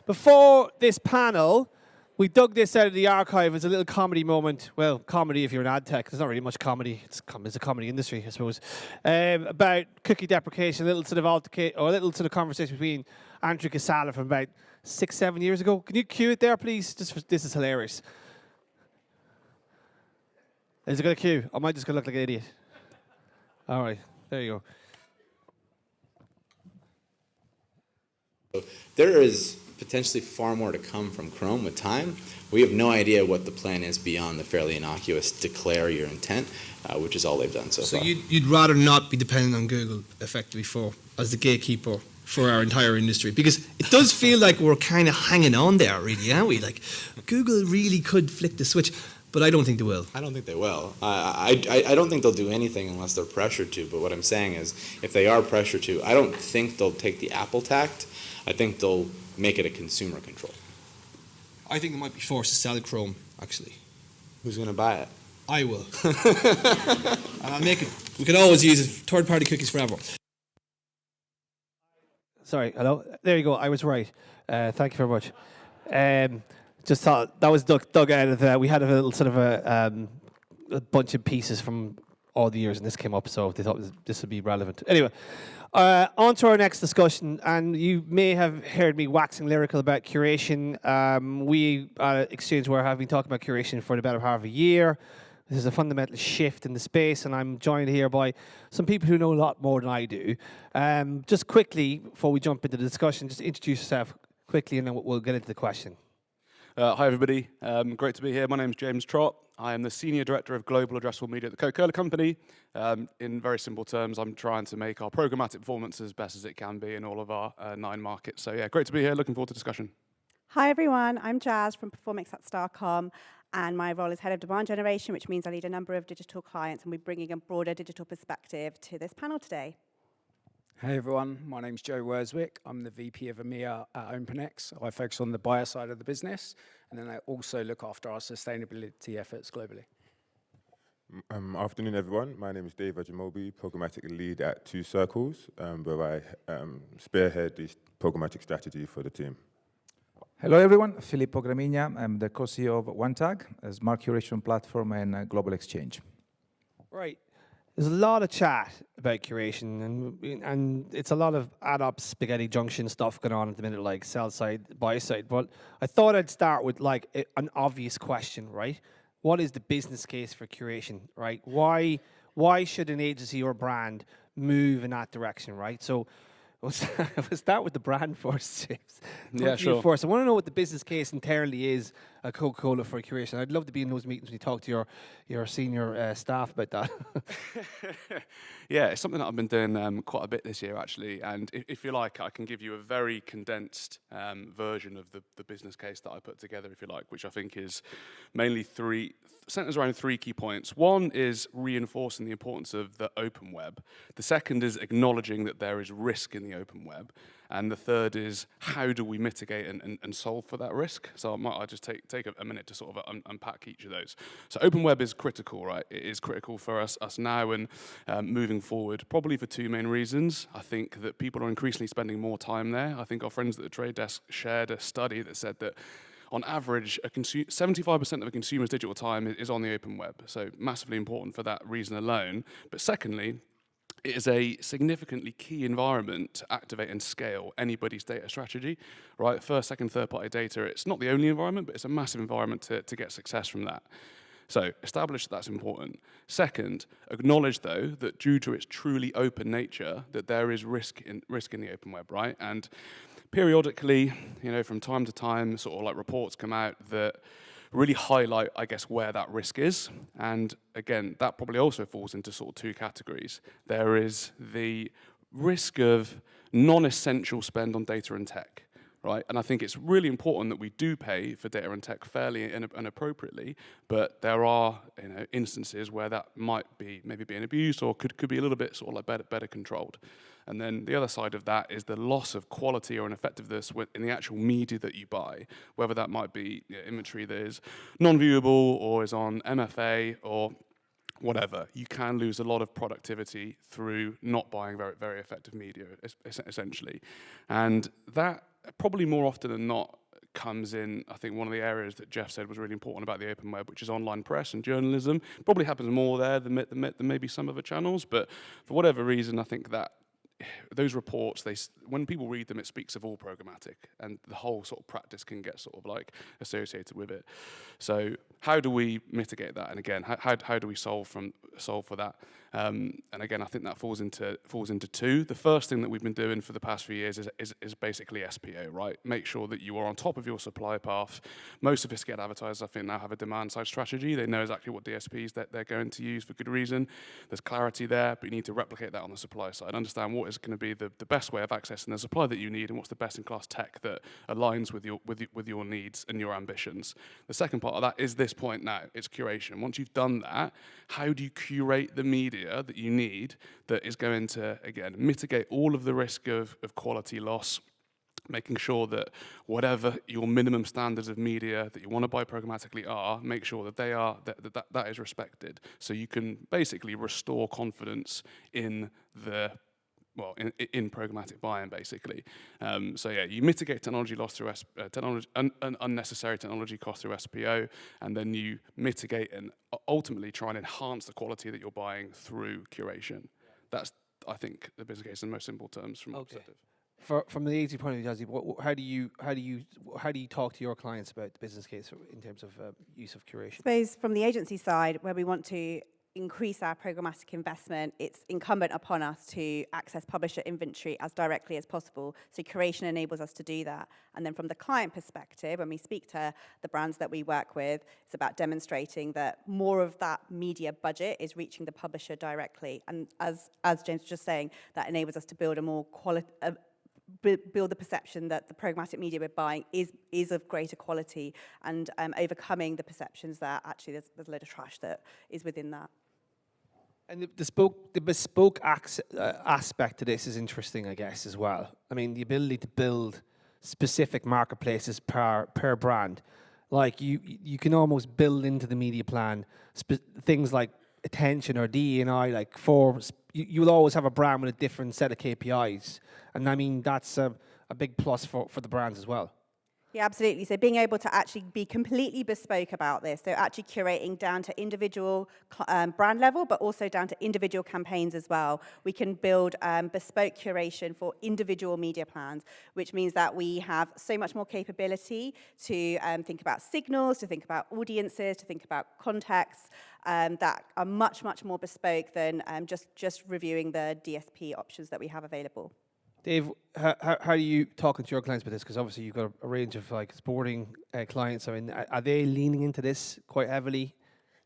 Before this panel, we dug this out of the archive as a little comedy moment. Well, comedy if you're in ad tech. There's not really much comedy. It's a comedy industry, I suppose. About cookie deprecation, a little sort of conversation between Andrew Casala from about 6-7 years ago. Can you cue it there, please? This is hilarious. Is it going to cue? Am I just going to look like an idiot? All right, there you go. There is potentially far more to come from Chrome with time. We have no idea what the plan is beyond the fairly innocuous declare your intent, which is all they've done so far. So you'd rather not be dependent on Google effectively as the gatekeeper for our entire industry, because it does feel like we're kind of hanging on there, really, aren't we? Like Google really could flick the switch, but I don't think they will. I don't think they will. I don't think they'll do anything unless they're pressured to. But what I'm saying is, if they are pressured to, I don't think they'll take the Apple tact. I think they'll make it a consumer control. I think they might be forced to sell Chrome, actually. Who's going to buy it? I will. And I'll make it. We can always use third-party cookies forever. Sorry, hello. There you go. I was right. Thank you very much. Just thought that was dug out of that. We had a little sort of a bunch of pieces from all the years, and this came up, so they thought this would be relevant. Anyway, on to our next discussion, and you may have heard me waxing lyrical about curation. We at ExchangeWire have been talking about curation for the better part of a year. This is a fundamental shift in the space, and I'm joined here by some people who know a lot more than I do. Just quickly, before we jump into the discussion, just introduce yourself quickly, and then we'll get into the question. Hi, everybody. Great to be here. My name is James Trott. I am the Senior Director of Global Addressable Media at the Coca-Cola Company. In very simple terms, I'm trying to make our programmatic performance as best as it can be in all of our 9 markets. So yeah, great to be here. Looking forward to discussion. Hi, everyone. I'm Jazz from Performics at Starcom, and my role is Head of Demand Generation, which means I lead a number of digital clients, and we're bringing a broader digital perspective to this panel today. Hey everyone, my name's Joe Worswick. I'm the VP of EMEA at OpenX. I focus on the buyer side of the business, and then I also look after our sustainability efforts globally. Afternoon everyone, my name is Dave Ajumobi, Programmatic Lead at Two Circles, where I spearhead the programmatic strategy for the team. Hello everyone, Filippo Gramigna. I'm the co-CEO of Onetag, a smart curation platform and global exchange. Right. There's a lot of chat about curation, and it's a lot of add-up spaghetti junction stuff going on at the minute, like sell side, buy side. But I thought I'd start with like an obvious question, right? What is the business case for curation, right? Why should an agency or brand move in that direction, right? So we'll start with the brand first, James. Yeah, sure. First, I want to know what the business case entirely is at Coca-Cola for curation. I'd love to be in those meetings when you talk to your senior staff about that. Yeah, it's something that I've been doing quite a bit this year, actually. And if you like, I can give you a very condensed version of the business case that I put together, if you like, which I think is mainly centers around 3 key points. One is reinforcing the importance of the open web. The second is acknowledging that there is risk in the open web. And the third is how do we mitigate and solve for that risk? So I'll just take a minute to sort of unpack each of those. So open web is critical, right? It is critical for us now and moving forward, probably for 2 main reasons. I think that people are increasingly spending more time there. I think our friends at the Trade Desk shared a study that said that on average, 75% of a consumer's digital time is on the open web. So massively important for that reason alone. But secondly, it is a significantly key environment to activate and scale anybody's data strategy, right? First, second, third-party data, it's not the only environment, but it's a massive environment to get success from that. So establish that's important. Second, acknowledge, though, that due to its truly open nature, that there is risk in the open web, right? And periodically, from time to time, sort of like reports come out that really highlight, I guess, where that risk is. And again, that probably also falls into sort of 2 categories. There is the risk of non-essential spend on data and tech, right? And I think it's really important that we do pay for data and tech fairly and appropriately, but there are instances where that might be maybe being abused or could be a little bit sort of like better controlled. And then the other side of that is the loss of quality or an effectiveness in the actual media that you buy, whether that might be inventory that is non-viewable or is on MFA or whatever, you can lose a lot of productivity through not buying very, very effective media, essentially. And that probably more often than not comes in, I think one of the areas that Jeff said was really important about the open web, which is online press and journalism. Probably happens more there than maybe some other channels, but for whatever reason, I think that those reports, when people read them, it speaks of all programmatic, and the whole sort of practice can get sort of like associated with it. So how do we mitigate that? And again, how do we solve for that? And again, I think that falls into two. The first thing that we've been doing for the past few years is basically SPO, right? Make sure that you are on top of your supply path. Most sophisticated advertisers, I think, now have a demand-side strategy. They know exactly what DSPs that they're going to use for good reason. There's clarity there, but you need to replicate that on the supply side. Understand what is going to be the best way of accessing the supply that you need, and what's the best-in-class tech that aligns with your needs and your ambitions. The second part of that is this point now. It's curation. Once you've done that, how do you curate the media that you need that is going to, again, mitigate all of the risk of quality loss, making sure that whatever your minimum standards of media that you want to buy programmatically are, make sure that they are that is respected, so you can basically restore confidence in in programmatic buying, basically. So yeah, you mitigate technology loss through unnecessary technology cost through SPO, and then you mitigate and ultimately try and enhance the quality that you're buying through curation. That's, I think, the business case in most simple terms from my perspective. From the agency point of view, Jasdeep, how do you talk to your clients about the business case in terms of use of curation? I suppose from the agency side, where we want to increase our programmatic investment, it's incumbent upon us to access publisher inventory as directly as possible. So curation enables us to do that. And then from the client perspective, when we speak to the brands that we work with, it's about demonstrating that more of that media budget is reaching the publisher directly. And as James was just saying, that enables us to build a more build the perception that the programmatic media we're buying is of greater quality, and overcoming the perceptions that actually there's a load of trash that is within that. And the bespoke aspect to this is interesting, I guess, as well. I mean, the ability to build specific marketplaces per brand. Like you can almost build into the media plan things like attention or DE&I, like you'll always have a brand with a different set of KPIs. And I mean, that's a big plus for the brands as well. Yeah, absolutely. So being able to actually be completely bespoke about this, so actually curating down to individual brand level, but also down to individual campaigns as well. We can build bespoke curation for individual media plans, which means that we have so much more capability to think about signals, to think about audiences, to think about contexts that are much, much more bespoke than just reviewing the DSP options that we have available. Dave, how are you talking to your clients about this? Because obviously you've got a range of like sporting clients. I mean, are they leaning into this quite heavily?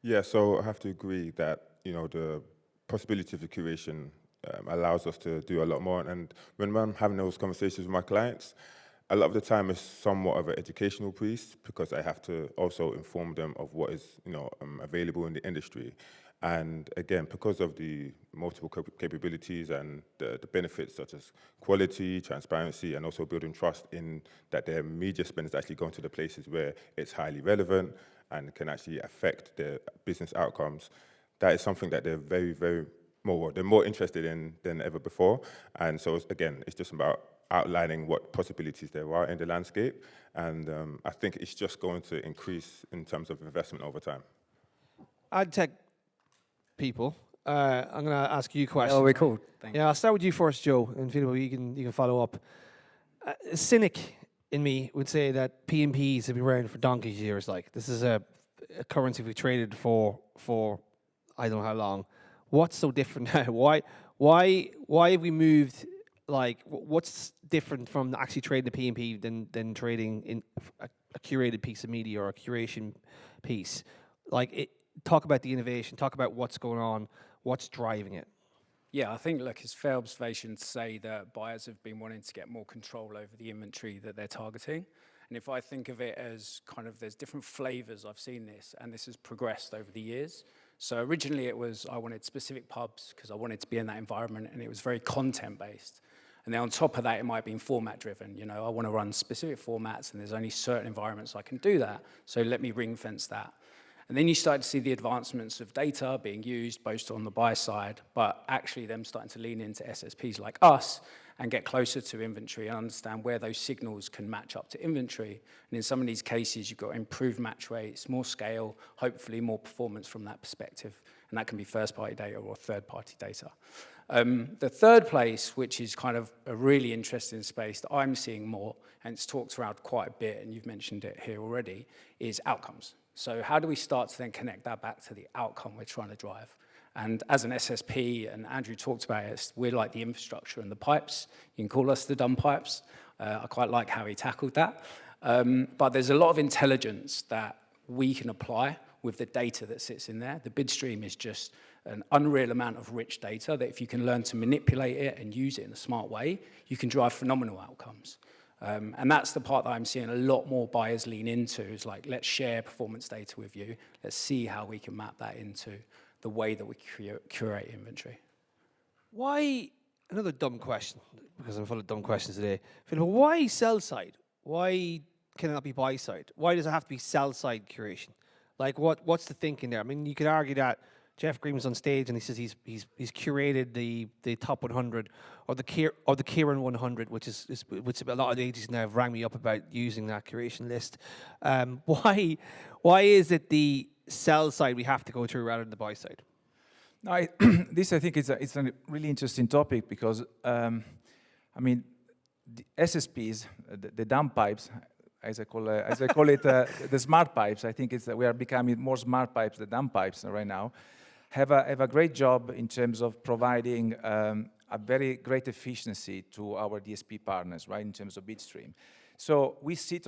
Yeah, so I have to agree that, the possibility of the curation allows us to do a lot more. And when I'm having those conversations with my clients, a lot of the time it's somewhat of an educational piece, because I have to also inform them of what is, available in the industry. And again, because of the multiple capabilities and the benefits such as quality, transparency, and also building trust in that their media spend is actually going to the places where it's highly relevant and can actually affect their business outcomes, that is something that they're very, very they're more interested in than ever before. And so again, it's just about outlining what possibilities there are in the landscape. And I think it's just going to increase in terms of investment over time. AdTech people, I'm going to ask you questions. Oh, we're cool. Yeah, I'll start with you first, Joe, and Filippo, you can follow up. A cynic in me would say that P&Ps have been around for donkey's years. Like, this is a currency we've traded for I don't know how long. What's so different now? Why have we moved? Like, what's different from actually trading a P&P than trading in a curated piece of media or a curation piece? Like, talk about the innovation. Talk about what's going on. What's driving it? Yeah, I think, look, it's fair observation to say that buyers have been wanting to get more control over the inventory that they're targeting. And if I think of it as kind of, there's different flavors, I've seen this, and this has progressed over the years. So originally it was, I wanted specific pubs because I wanted to be in that environment, and it was very content-based. And then on top of that, it might have been format-driven. You know, I want to run specific formats, and there's only certain environments I can do that, so let me ring-fence that. And then you start to see the advancements of data being used both on the buy side, but actually them starting to lean into SSPs like us and get closer to inventory and understand where those signals can match up to inventory. And in some of these cases, you've got improved match rates, more scale, hopefully more performance from that perspective. And that can be first-party data or third-party data. The third place, which is kind of a really interesting space that I'm seeing more, and it's talked around quite a bit, and you've mentioned it here already, is outcomes. So how do we start to then connect that back to the outcome we're trying to drive? And as an SSP, and Andrew talked about it, we're like the infrastructure and the pipes. You can call us the dumb pipes. I quite like how he tackled that. But there's a lot of intelligence that we can apply with the data that sits in there. The bid stream is just an unreal amount of rich data that if you can learn to manipulate it and use it in a smart way, you can drive phenomenal outcomes. And that's the part that I'm seeing a lot more buyers lean into, is like, let's share performance data with you. Let's see how we can map that into the way that we curate inventory. Why, another dumb question, because I'm full of dumb questions today. Filippo, why sell side? Why can it not be buy side? Why does it have to be sell side curation? Like, what's the thinking there? I mean, you could argue that Jeff Green was on stage and he says he's curated the top 100 or the Ciarán 100, which a lot of the agencies now have rang me up about using that curation list. Why is it the sell side we have to go through rather than the buy side? No, this I think it's a really interesting topic because I mean the SSPs, the dumb pipes, as I call it, the smart pipes. I think it's that we are becoming more smart pipes than dumb pipes right now. Have a great job in terms of providing a very great efficiency to our DSP partners, right, in terms of bid stream. So we sit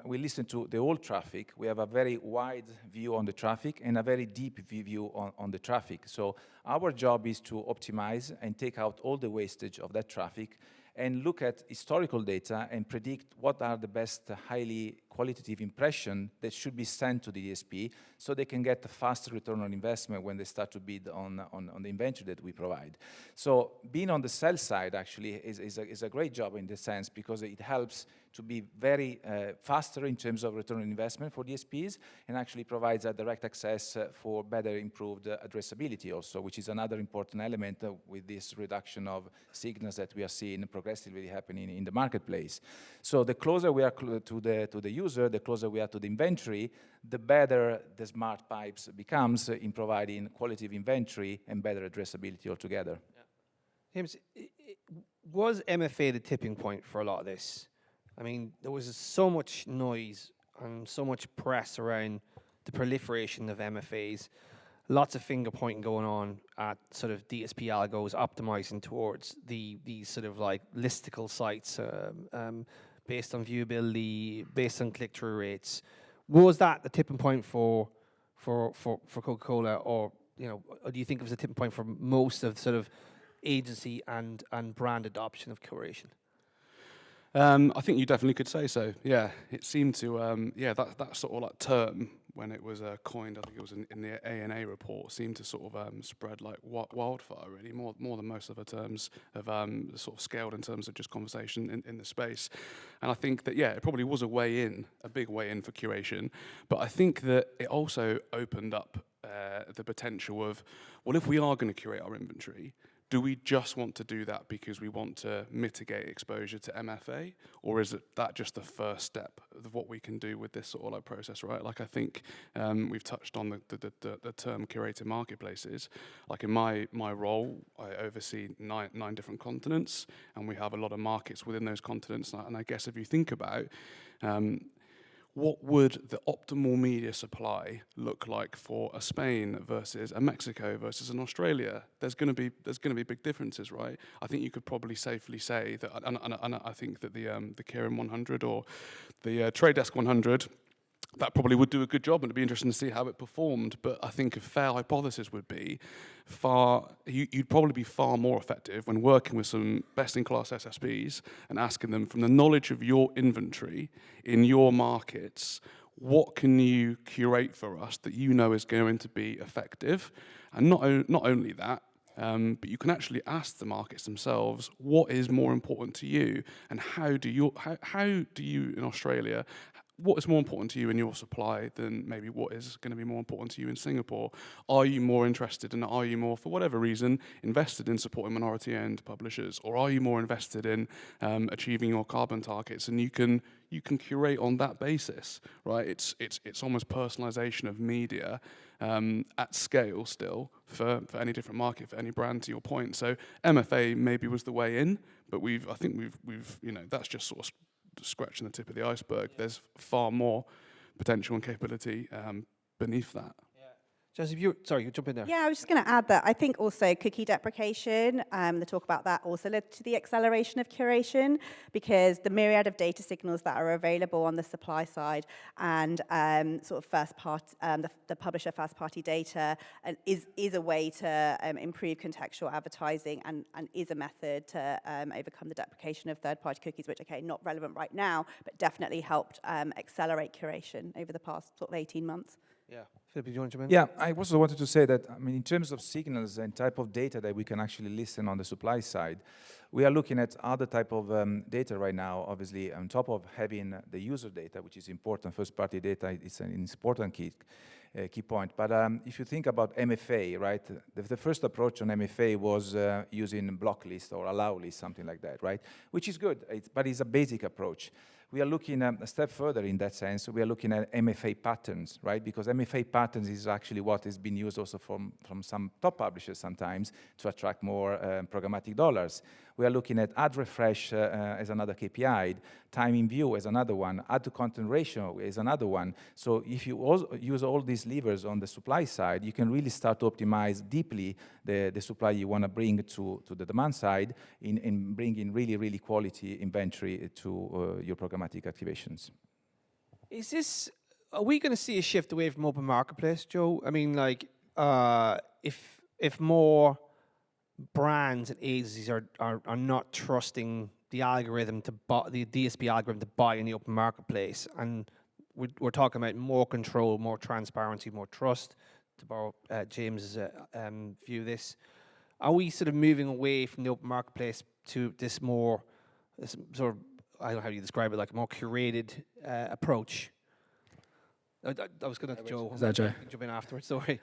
we listen to the whole traffic. We have a very wide view on the traffic and a very deep view on the traffic. So our job is to optimize and take out all the wastage of that traffic and look at historical data and predict what are the best highly qualitative impression that should be sent to the DSP so they can get a faster return on investment when they start to bid on the inventory that we provide. So being on the sell side actually is a great job in this sense because it helps to be very faster in terms of return on investment for DSPs and actually provides a direct access for better improved addressability also, which is another important element with this reduction of signals that we are seeing progressively happening in the marketplace. So the closer we are to the user, the closer we are to the inventory, the better the smart pipes becomes in providing qualitative inventory and better addressability altogether. Yeah. James, was MFA the tipping point for a lot of this? I mean, there was so much noise and so much press around the proliferation of MFAs, lots of finger pointing going on at sort of DSP algos optimizing towards these sort of like listicle sites based on viewability, based on click-through rates. Was that the tipping point for Coca-Cola, or do you think it was a tipping point for most of sort of agency and brand adoption of curation? I think you definitely could say so. Yeah, it seemed to. That sort of like term when it was coined, I think it was in the ANA report, seemed to sort of spread like wildfire. Really, more than most other terms have sort of scaled in terms of just conversation in the space. And I think that it probably was a big way in for curation. But I think that it also opened up the potential of, well, if we are going to curate our inventory, do we just want to do that because we want to mitigate exposure to MFA, or is that just the first step of what we can do with this sort of like process, right? Like I think we've touched on the term curated marketplaces. Like in my role, I oversee nine different continents, and we have a lot of markets within those continents. And I guess if you think about what would the optimal media supply look like for a Spain versus a Mexico versus an Australia? There's going to be big differences, right? I think you could probably safely say that, and I think that the Ciarán 100 or the Trade Desk 100, that probably would do a good job, and it'd be interesting to see how it performed. But I think a fair hypothesis would be you'd probably be far more effective when working with some best-in-class SSPs and asking them, from the knowledge of your inventory in your markets, what can you curate for us that you know is going to be effective? And not only that, but you can actually ask the markets themselves, what is more important to you, and how do you in Australia, what is more important to you in your supply than maybe what is going to be more important to you in Singapore? Are you more interested and are you more, for whatever reason, invested in supporting minority-owned publishers, or are you more invested in achieving your carbon targets? And you can curate on that basis, right? It's almost personalization of media at scale still for any different market, for any brand, to your point. So MFA maybe was the way in, but I think we've that's just sort of scratching the tip of the iceberg. There's far more potential and capability beneath that. Jasdeep, sorry, you jump in there. Yeah, I was just going to add that I think also cookie deprecation, the talk about that also led to the acceleration of curation, because the myriad of data signals that are available on the supply side and sort of first part, the publisher first party data is a way to improve contextual advertising and is a method to overcome the deprecation of third party cookies, which, okay, not relevant right now, but definitely helped accelerate curation over the past sort of 18 months. Yeah. Filippo, do you want to jump in? Yeah, I also wanted to say that, I mean, in terms of signals and type of data that we can actually listen on the supply side, we are looking at other type of data right now, obviously, on top of having the user data, which is important. First-party data is an important key point. But if you think about MFA, right, the first approach on MFA was using block list or allow list, something like that, right, which is good, but it's a basic approach. We are looking a step further in that sense. We are looking at MFA patterns, right? Because MFA patterns is actually what is being used also from some top publishers sometimes to attract more programmatic dollars. We are looking at ad refresh as another KPI, time in view as another one, ad to content ratio is another one. So if you also use all these levers on the supply side, you can really start to optimize deeply the supply you want to bring to the demand side in bringing really, really quality inventory to your programmatic activations. Are we going to see a shift away from open marketplace, Joe? I mean, like, if more brands and agencies are not trusting the algorithm to buy, the DSP algorithm to buy in the open marketplace, and we're talking about more control, more transparency, more trust, to borrow James's view of this, are we sort of moving away from the open marketplace to this sort of, I don't know how you describe it, like a more curated approach? I was going to Joe. Is that Joe? Jump in afterwards, sorry.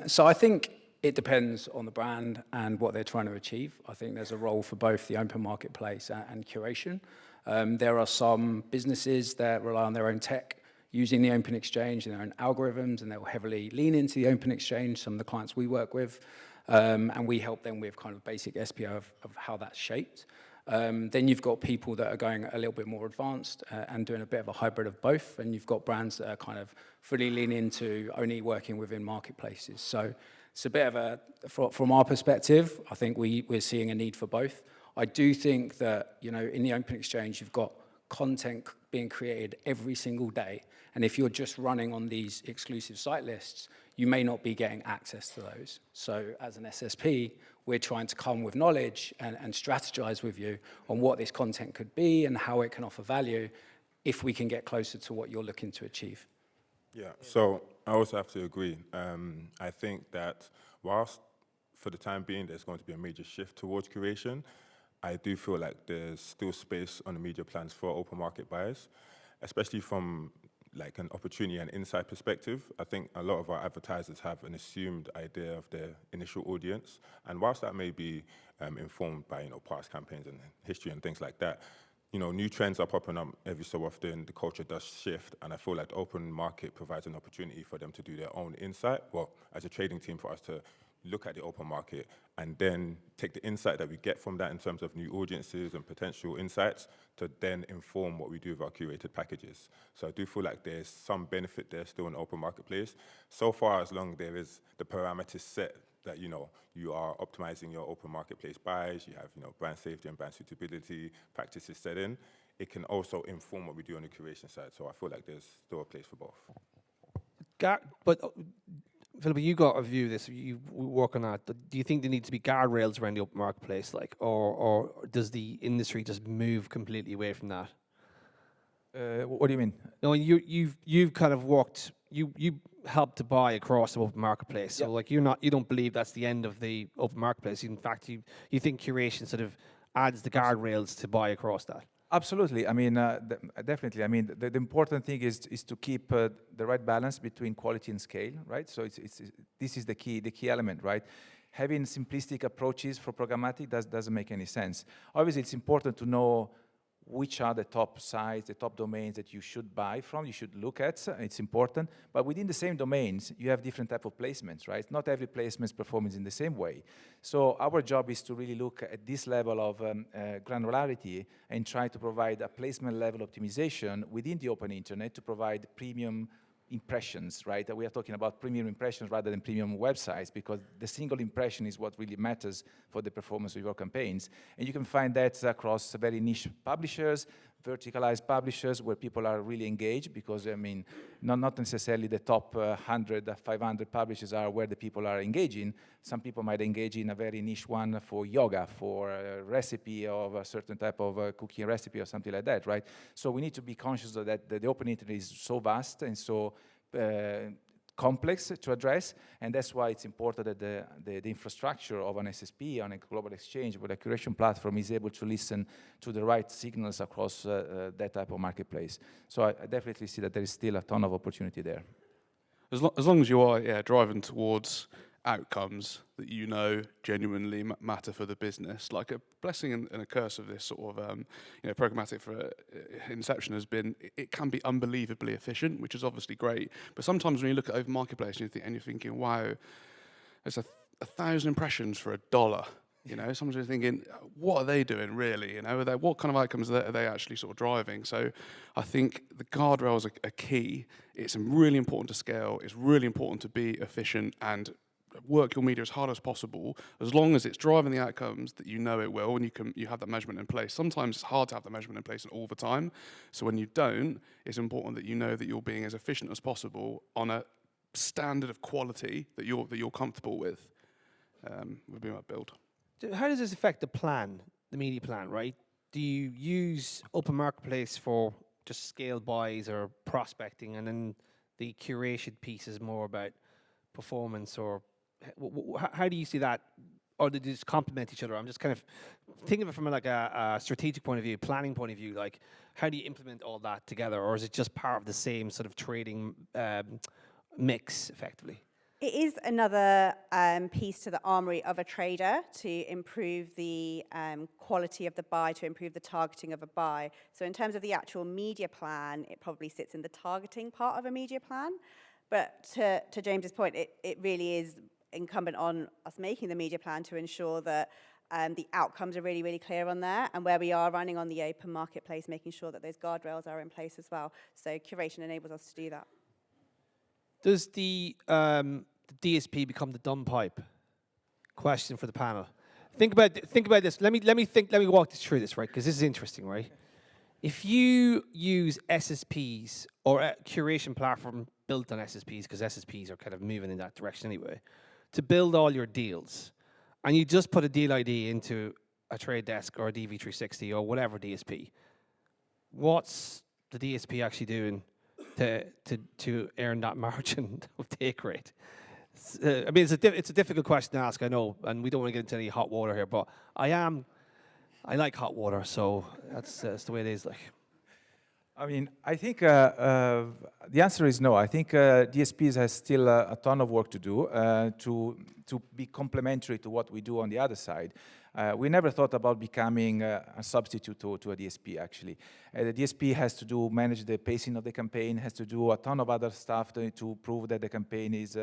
So I think it depends on the brand and what they're trying to achieve. I think there's a role for both the open marketplace and curation. There are some businesses that rely on their own tech, using the open exchange and their own algorithms, and they'll heavily lean into the open exchange, some of the clients we work with, and we help them with kind of basic SPO of how that's shaped. Then you've got people that are going a little bit more advanced and doing a bit of a hybrid of both, and you've got brands that are kind of fully lean into only working within marketplaces. So it's a bit of a, from our perspective, I think we're seeing a need for both. I do think that, in the open exchange, you've got content being created every single day, and if you're just running on these exclusive site lists, you may not be getting access to those. So as an SSP, we're trying to come with knowledge and strategize with you on what this content could be and how it can offer value if we can get closer to what you're looking to achieve. Yeah, so I also have to agree. I think that whilst for the time being there's going to be a major shift towards curation, I do feel like there's still space on the media plans for open market buyers, especially from like an opportunity and insight perspective. I think a lot of our advertisers have an assumed idea of their initial audience, and whilst that may be informed by past campaigns and history and things like that, new trends are popping up every so often. The culture does shift, and I feel like the open market provides an opportunity for them to do their own insight. Well, as a trading team, for us to look at the open market and then take the insight that we get from that in terms of new audiences and potential insights to then inform what we do with our curated packages. So I do feel like there's some benefit there still in the open marketplace. So far, as long as there is the parameters set that, you are optimizing your open marketplace buys, you have, brand safety and brand suitability practices set in, it can also inform what we do on the curation side. So I feel like there's still a place for both. But Filippo, you got a view of this. You work on that. Do you think there needs to be guardrails around the open marketplace, or does the industry just move completely away from that? What do you mean? No, you've kind of worked. You helped to buy across the open marketplace. So you don't believe that's the end of the open marketplace. In fact, you think curation sort of adds the guardrails to buy across that. Absolutely. I mean, definitely. I mean, the important thing is to keep the right balance between quality and scale, right? So this is the key element, right? Having simplistic approaches for programmatic doesn't make any sense. Obviously, it's important to know which are the top sites, the top domains that you should buy from, you should look at, it's important. But within the same domains, you have different type of placements, right? Not every placement is performing in the same way. So our job is to really look at this level of granularity and try to provide a placement level optimization within the open internet to provide premium impressions, right? We are talking about premium impressions rather than premium websites, because the single impression is what really matters for the performance of your campaigns. And you can find that across very niche publishers, verticalized publishers, where people are really engaged, because, I mean, not necessarily the top 100, 500 publishers are where the people are engaging. Some people might engage in a very niche one for yoga, for a recipe of a certain type of cooking recipe or something like that, right? So we need to be conscious of that the open internet is so vast and so complex to address, and that's why it's important that the infrastructure of an SSP on a global exchange with a curation platform is able to listen to the right signals across that type of marketplace. So I definitely see that there is still a ton of opportunity there. As long as you are driving towards outcomes that you know genuinely matter for the business, like a blessing and a curse of this sort of programmatic for inception has been it can be unbelievably efficient, which is obviously great. But sometimes when you look at open marketplace and you're thinking, wow, there's 1,000 impressions for $1. You know, sometimes you're thinking, what are they doing really? You know, what kind of outcomes are they actually sort of driving? So I think the guardrails are key. It's really important to scale. It's really important to be efficient and work your media as hard as possible, as long as it's driving the outcomes that you know it will, and you have that measurement in place. Sometimes it's hard to have that measurement in place all the time. So when you don't, it's important that you know that you're being as efficient as possible on a standard of quality that you're comfortable with. Would be my build. How does this affect the plan, the media plan, right? Do you use open marketplace for just scale buys or prospecting, and then the curation piece is more about performance, or how do you see that, or do they just complement each other? I'm just kind of thinking of it from like a strategic point of view, planning point of view. Like, how do you implement all that together, or is it just part of the same sort of trading mix, effectively? It is another piece to the armory of a trader to improve the quality of the buy, to improve the targeting of a buy. So in terms of the actual media plan, it probably sits in the targeting part of a media plan. But to James's point, it really is incumbent on us making the media plan to ensure that the outcomes are really, really clear on there, and where we are running on the open marketplace, making sure that those guardrails are in place as well. So curation enables us to do that. Does the DSP become the dumb pipe? Question for the panel. Think about this. Let me walk this through this, right? Because this is interesting, right? If you use SSPs or a curation platform built on SSPs, because SSPs are kind of moving in that direction anyway, to build all your deals, and you just put a deal ID into a trade desk or a DV360 or whatever DSP, what's the DSP actually doing to earn that margin of take rate? I mean, it's a difficult question to ask, I know, and we don't want to get into any hot water here, but I like hot water, so that's the way it is. Like, I mean, I think the answer is no. I think DSPs has still a ton of work to do to be complementary to what we do on the other side. We never thought about becoming a substitute to a DSP, actually. The DSP has to manage the pacing of the campaign, has to do a ton of other stuff to prove that the campaign is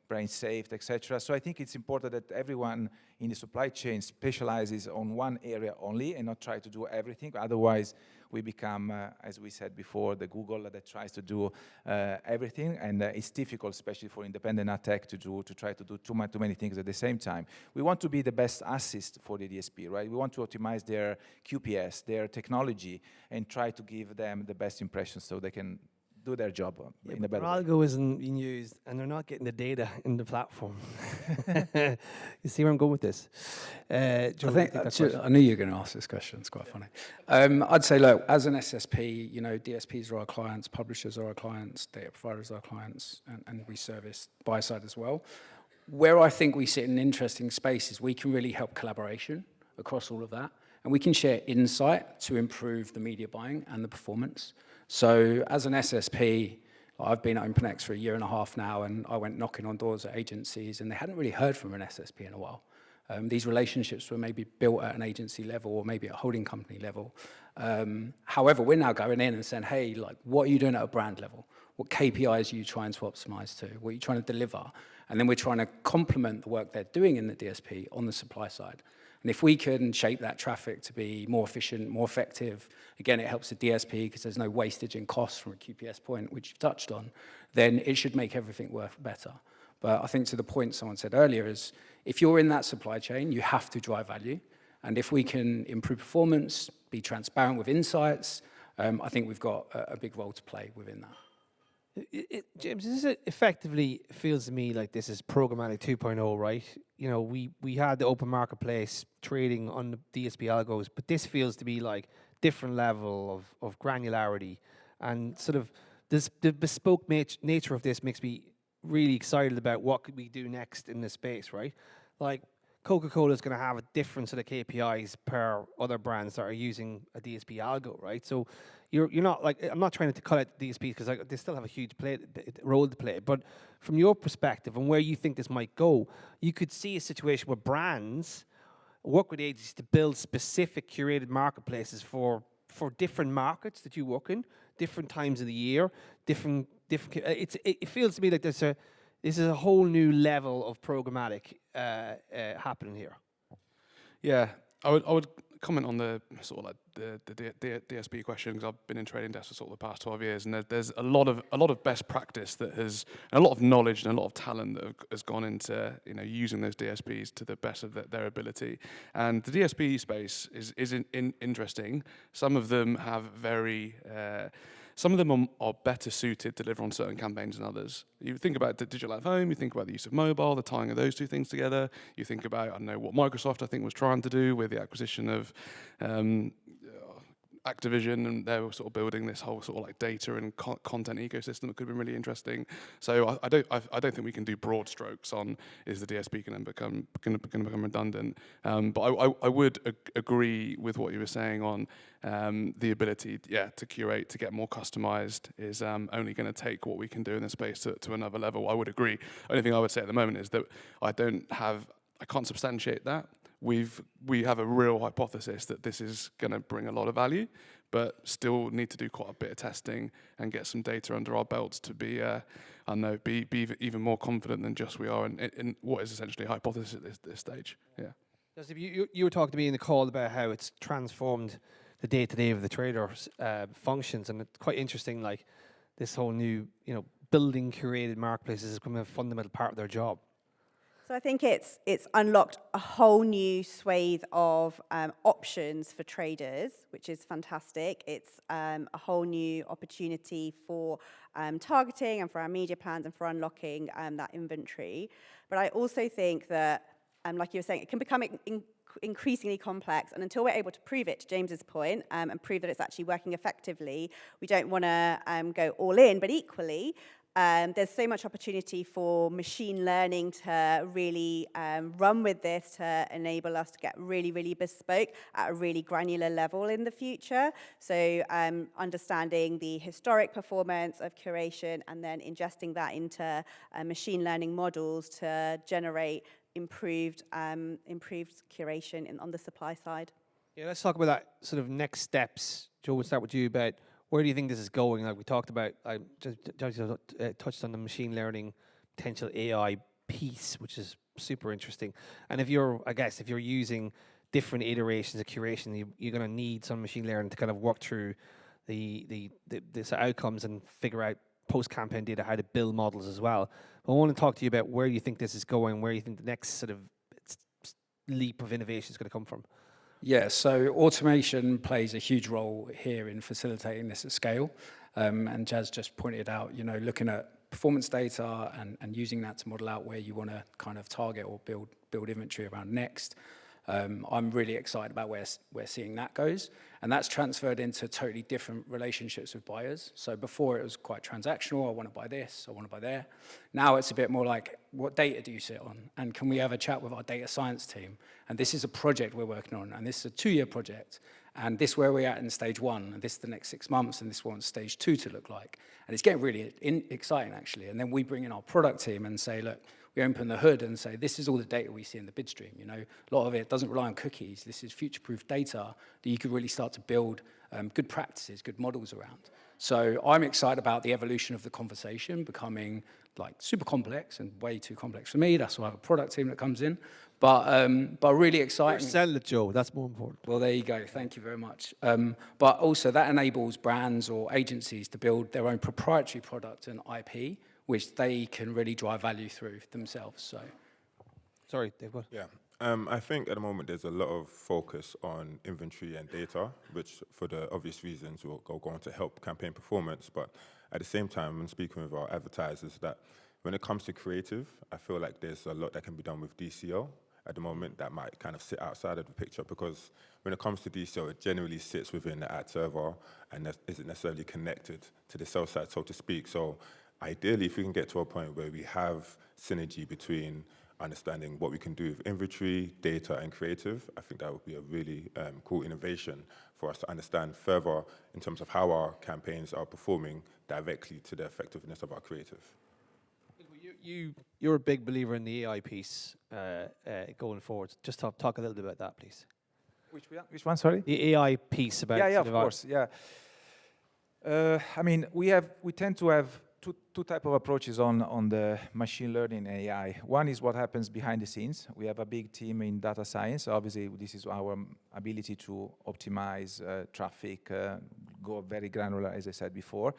brain safe, etc. So I think it's important that everyone in the supply chain specializes on one area only and not try to do everything. Otherwise, we become, as we said before, the Google that tries to do everything, and it's difficult, especially for independent adtech, to try to do too many things at the same time. We want to be the best assist for the DSP, right? We want to optimize their QPS, their technology, and try to give them the best impressions so they can do their job in a better way. algo isn't being used, and they're not getting the data in the platform. You see where I'm going with this? I knew you were going to ask this question. It's quite funny. I'd say, look, as an SSP, DSPs are our clients, publishers are our clients, data providers are our clients, and we service buy side as well. Where I think we sit in an interesting space is we can really help collaboration across all of that. And we can share insight to improve the media buying and the performance. So as an SSP, I've been at OpenX for 1.5 years now, and I went knocking on doors at agencies, and they hadn't really heard from an SSP in a while. These relationships were maybe built at an agency level or maybe at a holding company level. However, we're now going in and saying, hey, like, what are you doing at a brand level? What KPIs are you trying to optimize to? What are you trying to deliver? And then we're trying to complement the work they're doing in the DSP on the supply side. And if we can shape that traffic to be more efficient, more effective, again, it helps the DSP because there's no wastage in costs from a QPS point, which you've touched on, then it should make everything work better. But I think to the point someone said earlier is, if you're in that supply chain, you have to drive value. And if we can improve performance, be transparent with insights, I think we've got a big role to play within that. James, this effectively feels to me like this is Programmatic 2.0, right? You know, we had the open marketplace trading on the DSP algos, but this feels to be like different level of granularity, and sort of the bespoke nature of this makes me really excited about what could we do next in this space, right? Like Coca-Cola is going to have a different set of KPIs per other brands that are using a DSP algo, right? So you're not like, I'm not trying to cut out DSPs because they still have a huge role to play. But from your perspective and where you think this might go, you could see a situation where brands work with agencies to build specific curated marketplaces for different markets that you work in, different times of the year, different. It feels to me like this is a whole new level of programmatic happening here. Yeah, I would comment on the sort of like the DSP question, because I've been in trading desks for sort of the past 12 years, and there's a lot of best practice that has, and a lot of knowledge and a lot of talent that has gone into using those DSPs to the best of their ability. And the DSP space is interesting. Some of them have some of them are better suited to deliver on certain campaigns than others. You think about the digital at home, you think about the use of mobile, the tying of those two things together. You think about, I don't know, what Microsoft, I think, was trying to do with the acquisition of Activision, and they were sort of building this whole sort of like data and content ecosystem that could have been really interesting. So I don't think we can do broad strokes on is the DSP going to become redundant. But I would agree with what you were saying on the ability, to curate, to get more customized is only going to take what we can do in this space to another level. I would agree. Only thing I would say at the moment is that I can't substantiate that. We have a real hypothesis that this is going to bring a lot of value, but still need to do quite a bit of testing and get some data under our belts to be even more confident than just we are in what is essentially a hypothesis at this stage. Yeah. Jasdeep, you were talking to me in the call about how it's transformed the day-to-day of the traders' functions, and it's quite interesting. Like this whole new, building curated marketplaces is becoming a fundamental part of their job. So I think it's unlocked a whole new swathe of options for traders, which is fantastic. It's a whole new opportunity for targeting and for our media plans and for unlocking that inventory. But I also think that, like you were saying, it can become increasingly complex, and until we're able to prove it, to James's point, and prove that it's actually working effectively, we don't want to go all in. But equally, there's so much opportunity for machine learning to really run with this to enable us to get really, really bespoke at a really granular level in the future. So understanding the historic performance of curation and then ingesting that into machine learning models to generate improved curation on the supply side. Yeah, let's talk about that sort of next steps. Joe, we'll start with you about where do you think this is going? Like we talked about, I just touched on the machine learning potential AI piece, which is super interesting. And if you're using different iterations of curation, you're going to need some machine learning to kind of work through the outcomes and figure out post-campaign data, how to build models as well. But I want to talk to you about where you think this is going, where you think the next sort of leap of innovation is going to come from. Yeah, so automation plays a huge role here in facilitating this at scale. And Jaz just pointed out, looking at performance data and using that to model out where you want to kind of target or build inventory around next. I'm really excited about where seeing that goes. And that's transferred into totally different relationships with buyers. So before it was quite transactional. I want to buy this, I want to buy there. Now it's a bit more like, what data do you sit on? And can we have a chat with our data science team? And this is a project we're working on, and this is a 2-year project. And this is where we're at in stage 1, and this is the next 6 months, and this is what stage 2 to look like. And it's getting really exciting, actually. And then we bring in our product team and say, look, we open the hood and say, this is all the data we see in the bid stream. You know, a lot of it doesn't rely on cookies. This is future-proof data that you could really start to build good practices, good models around. So I'm excited about the evolution of the conversation becoming like super complex and way too complex for me. That's why I have a product team that comes in. But really exciting. Sell it, Joe. That's more important. Well, there you go. Thank you very much. But also that enables brands or agencies to build their own proprietary product and IP, which they can really drive value through themselves. So, sorry, Dave. What? Yeah. I think at the moment there's a lot of focus on inventory and data, which for the obvious reasons will go on to help campaign performance. But at the same time, when speaking with our advertisers, that when it comes to creative, I feel like there's a lot that can be done with DCO at the moment that might kind of sit outside of the picture, because when it comes to DCO, it generally sits within the ad server and isn't necessarily connected to the sell side, so to speak. So ideally, if we can get to a point where we have synergy between understanding what we can do with inventory, data, and creative, I think that would be a really cool innovation for us to understand further in terms of how our campaigns are performing directly to the effectiveness of our creative. You're a big believer in the AI piece going forward. Just talk a little bit about that, please. Which one, sorry? The AI piece about... Yeah, of course, yeah. I mean, we tend to have two type of approaches on the machine learning and AI. One is what happens behind the scenes. We have a big team in data science. Obviously, this is our ability to optimize traffic, go very granular, as I said before.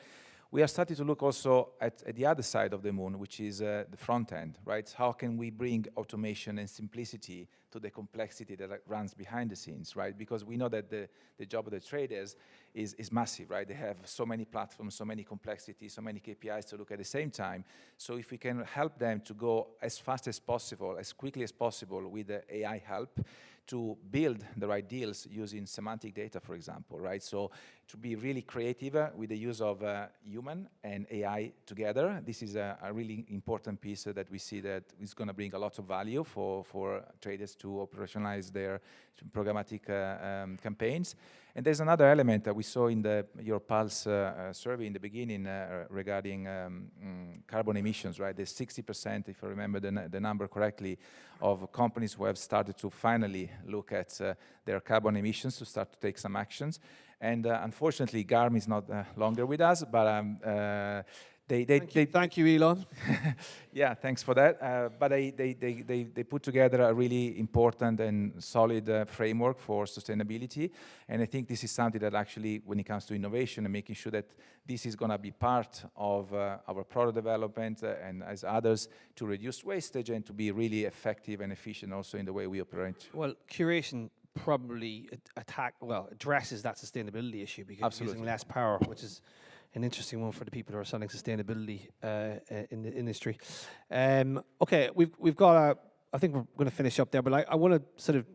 We are starting to look also at the other side of the moon, which is the front end, right? How can we bring automation and simplicity to the complexity that runs behind the scenes, right? Because we know that the job of the traders is massive, right? They have so many platforms, so many complexities, so many KPIs to look at the same time. So if we can help them to go as fast as possible, as quickly as possible with the AI help, to build the right deals using semantic data, for example, right? So to be really creative with the use of human and AI together, this is a really important piece that we see that is going to bring a lot of value for traders to operationalize their programmatic campaigns. And there's another element that we saw in your Pulse survey in the beginning regarding carbon emissions, right? There's 60%, if I remember the number correctly, of companies who have started to finally look at their carbon emissions to start to take some actions. And unfortunately, Garm is not longer with us, but Thank you, Elon. yeah, thanks for that. But they put together a really important and solid framework for sustainability. And I think this is something that actually, when it comes to innovation and making sure that this is going to be part of our product development and as others to reduce wastage and to be really effective and efficient also in the way we operate. Well, Curation probably addresses that sustainability issue because using less power, which is an interesting one for the people who are selling sustainability in the industry. Okay, we've got I think we're going to finish up there, but I want to sort of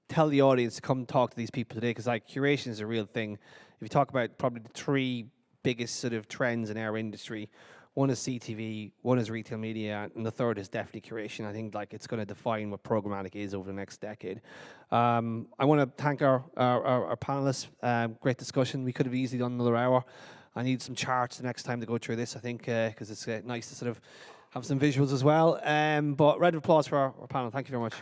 tell the audience to come talk to these people today, because like curation is a real thing. If you talk about probably the three biggest sort of trends in our industry, one is CTV, one is retail media, and the third is definitely curation. I think like it's going to define what programmatic is over the next decade. I want to thank our panelists. Great discussion. We could have easily done another hour. I need some charts the next time to go through this, I think, because it's nice to sort of have some visuals as well. But round of applause for our panel. Thank you very much.